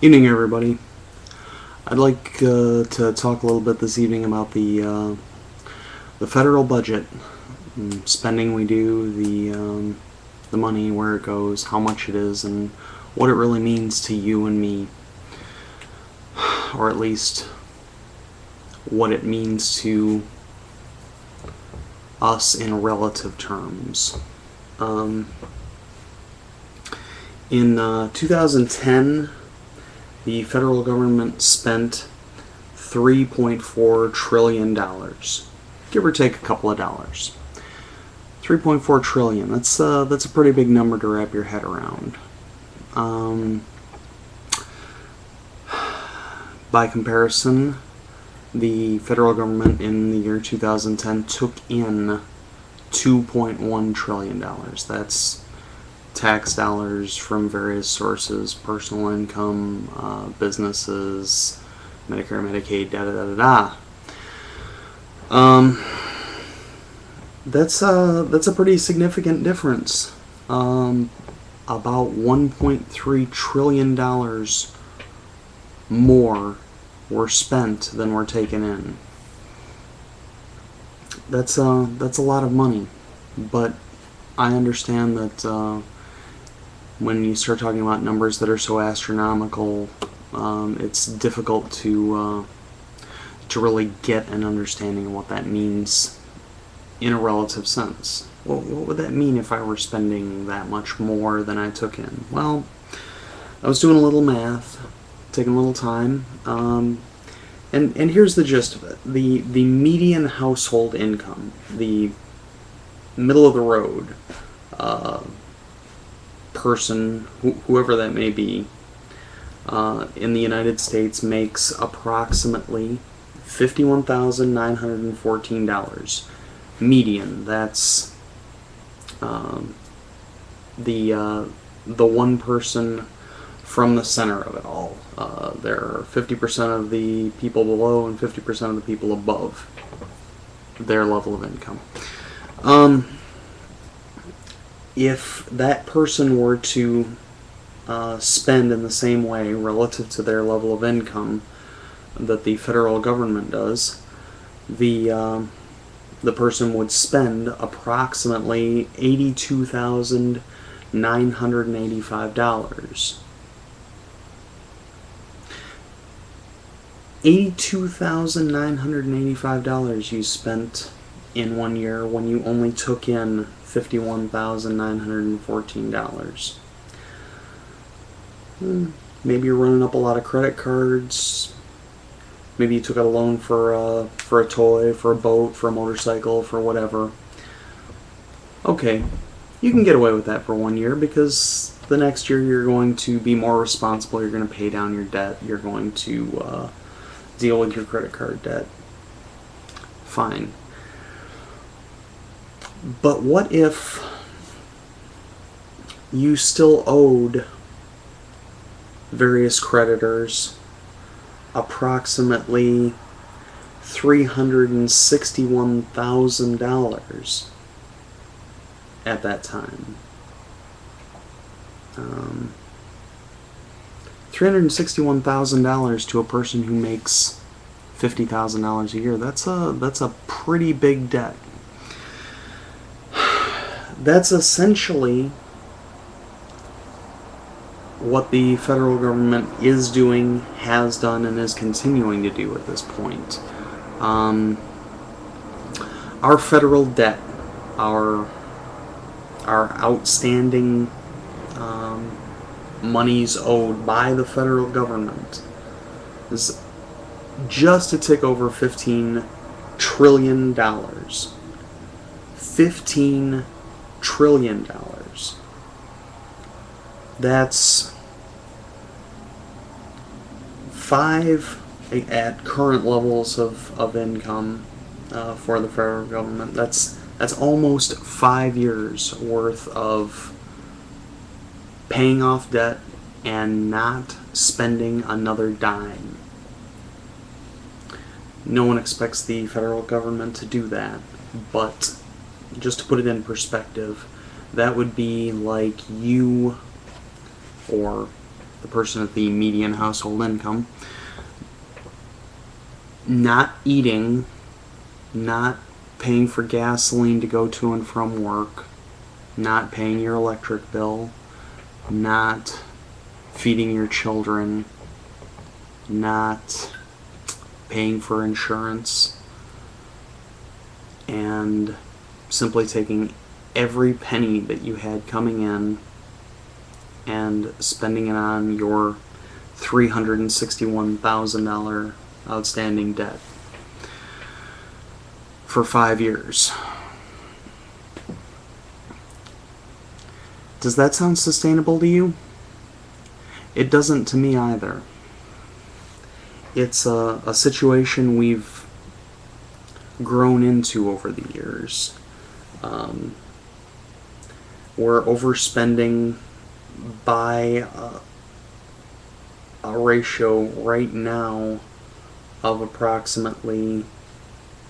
Evening, everybody. I'd like to talk a little bit this evening about the federal budget, spending we do, the money, where it goes, how much it is, and what it really means to you and me, or at least what it means to us in relative terms. In 2010, the federal government spent $3.4 trillion, give or take a couple of dollars. 3.4 trillion. That's a pretty big number to wrap your head around. By comparison, the federal government in the year 2010 took in $2.1 trillion. That's tax dollars from various sources, personal income, businesses, Medicare, Medicaid, da-da-da-da-da. That's a pretty significant difference. About $1.3 trillion more were spent than were taken in. That's a lot of money, but I understand that when you start talking about numbers that are so astronomical, it's difficult to really get an understanding of what that means in a relative sense. Well, what would that mean if I were spending that much more than I took in? Well, I was doing a little math, taking a little time, and here's the gist of it. The median household income, the middle of the road person, whoever that may be, in the United States makes approximately $51,914. Median. That's the one person from the center of it all. There are 50% of the people below and 50% of the people above their level of income. If that person were to spend in the same way relative to their level of income that the federal government does, the person would spend approximately $82,985. $82,985 you spent in 1 year when you only took in $51,914. Maybe you're running up a lot of credit cards. Maybe you took out a loan for a toy, for a boat, for a motorcycle, for whatever. Okay, you can get away with that for 1 year because the next year you're going to be more responsible. You're going to pay down your debt. You're going to deal with your credit card debt. Fine. But what if you still owed various creditors approximately $361,000 at that time? $361,000 to a person who makes $50,000 a year. That's a pretty big debt. That's essentially what the federal government is doing, has done, and is continuing to do at this point. Our federal debt, our outstanding monies owed by the federal government is just a tick over $15 trillion. $15 trillion. That's at current levels of income for the federal government. That's almost 5 years worth of paying off debt and not spending another dime. No one expects the federal government to do that, but just to put it in perspective, that would be like you or the person at the median household income, not eating, not paying for gasoline to go to and from work, not paying your electric bill, not feeding your children, not paying for insurance, and simply taking every penny that you had coming in and spending it on your $361,000 outstanding debt for 5 years. Does that sound sustainable to you? It doesn't to me either. It's a situation we've grown into over the years. We're overspending by a ratio right now of approximately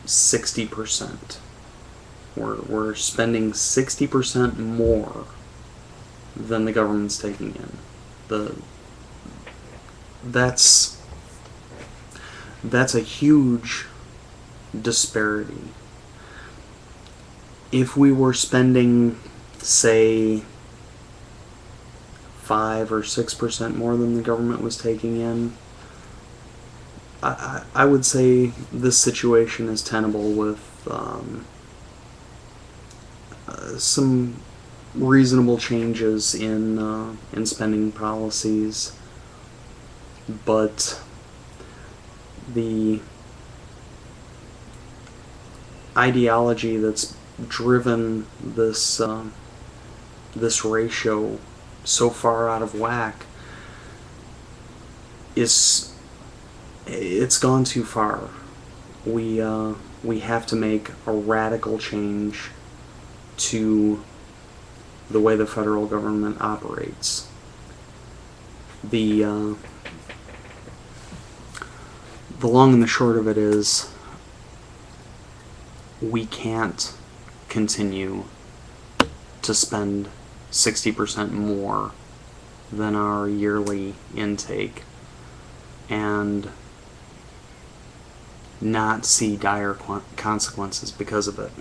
60%. We're spending 60% more than the government's taking in. That's a huge disparity. If we were spending, say, 5 or 6% more than the government was taking in, I would say this situation is tenable with some reasonable changes in spending policies, but the ideology that's driven this ratio so far out of whack it's gone too far. We have to make a radical change to the way the federal government operates. The long and the short of it is, we can't continue to spend 60% more than our yearly intake and not see dire consequences because of it.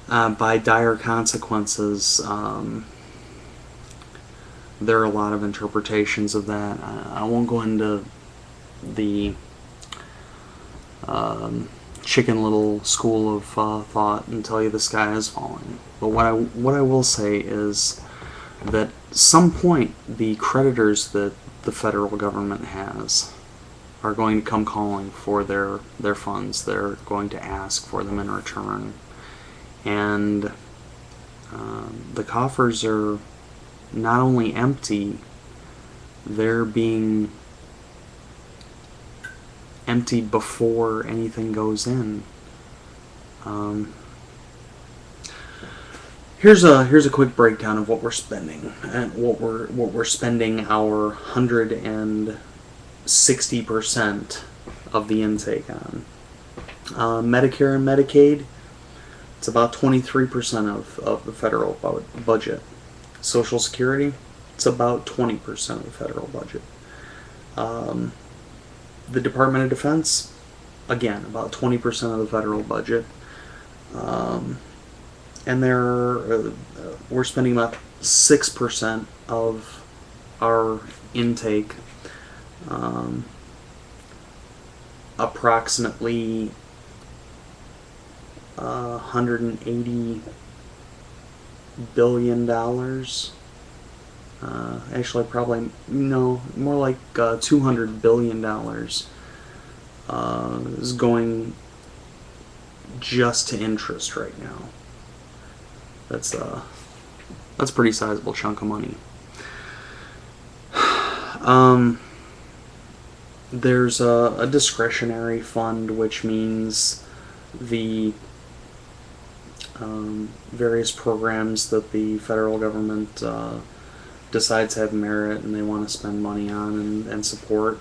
By dire consequences, there are a lot of interpretations of that. I won't go into the chicken little school of thought and tell you the sky is falling. But what I will say is that some point the creditors that the federal government has are going to come calling for their funds. They're going to ask for them in return. And the coffers are not only empty, they're being emptied before anything goes in. Here's a quick breakdown of what we're spending and what we're spending our 160% of the intake on. Medicare and Medicaid, it's about 23% of the federal budget. Social Security, it's about 20% of the federal budget. The Department of Defense, again, about 20% of the federal budget. And we're spending about 6% of our intake, approximately $180 billion. Actually, probably no, more like $200 billion is going just to interest right now. That's a pretty sizable chunk of money. There's a discretionary fund, which means the various programs that the federal government decides have merit and they want to spend money on and support.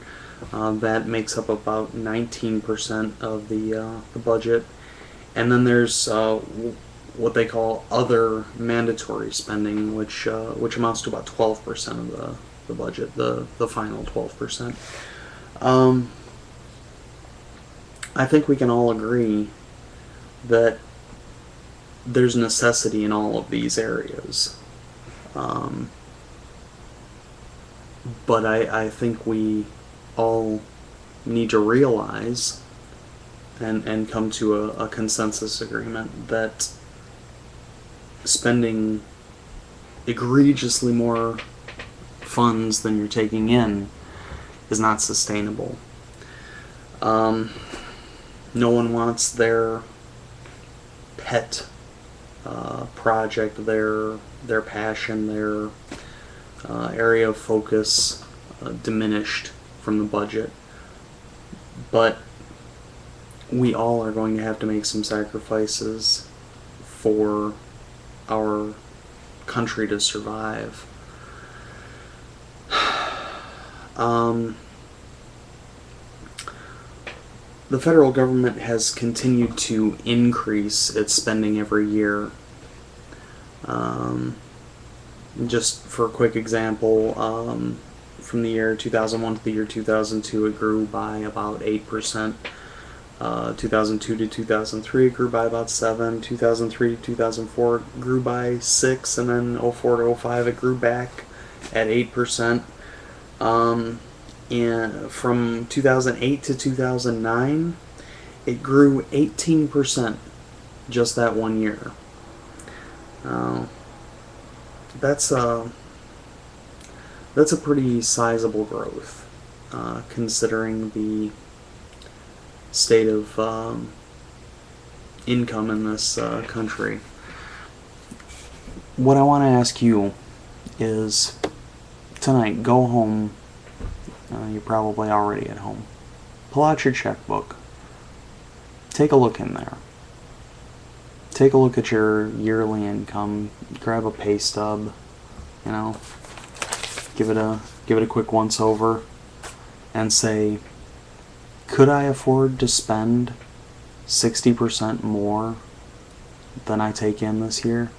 That makes up about 19% of the budget. And then there's what they call other mandatory spending, which amounts to about 12% of the budget, the final 12%. I think we can all agree that there's necessity in all of these areas. But I think we all need to realize and come to a consensus agreement that spending egregiously more funds than you're taking in is not sustainable. No one wants their pet project, their passion, their area of focus diminished from the budget. But we all are going to have to make some sacrifices for our country to survive. The federal government has continued to increase its spending every year. Just for a quick example, from the year 2001 to the year 2002, it grew by about 8%. 2002 to 2003, it grew by about 7. 2003 to 2004, it grew by 6, and then 04 to 05, it grew back at 8%. And from 2008 to 2009, it grew 18% just that one year. That's a pretty sizable growth, considering the state of income in this country. What I want to ask you is, tonight, go home. You're probably already at home. Pull out your checkbook. Take a look in there. Take a look at your yearly income. Grab a pay stub. You know, give it a quick once over, and say, could I afford to spend 60% more than I take in this year?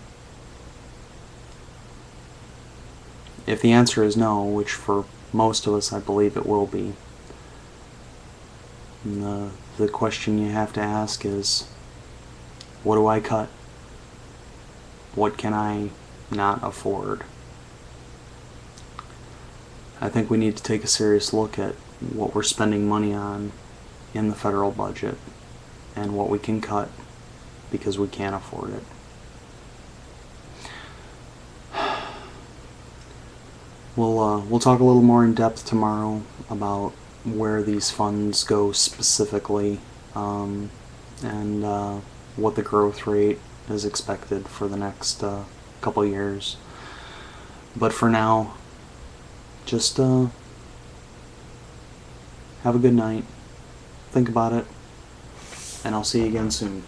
If the answer is no, which for most of us I believe it will be, the question you have to ask is, what do I cut? What can I not afford? I think we need to take a serious look at what we're spending money on in the federal budget and what we can cut because we can't afford it. We'll talk a little more in depth tomorrow about where these funds go specifically, and what the growth rate is expected for the next couple years. But for now, just have a good night, think about it, and I'll see you again soon.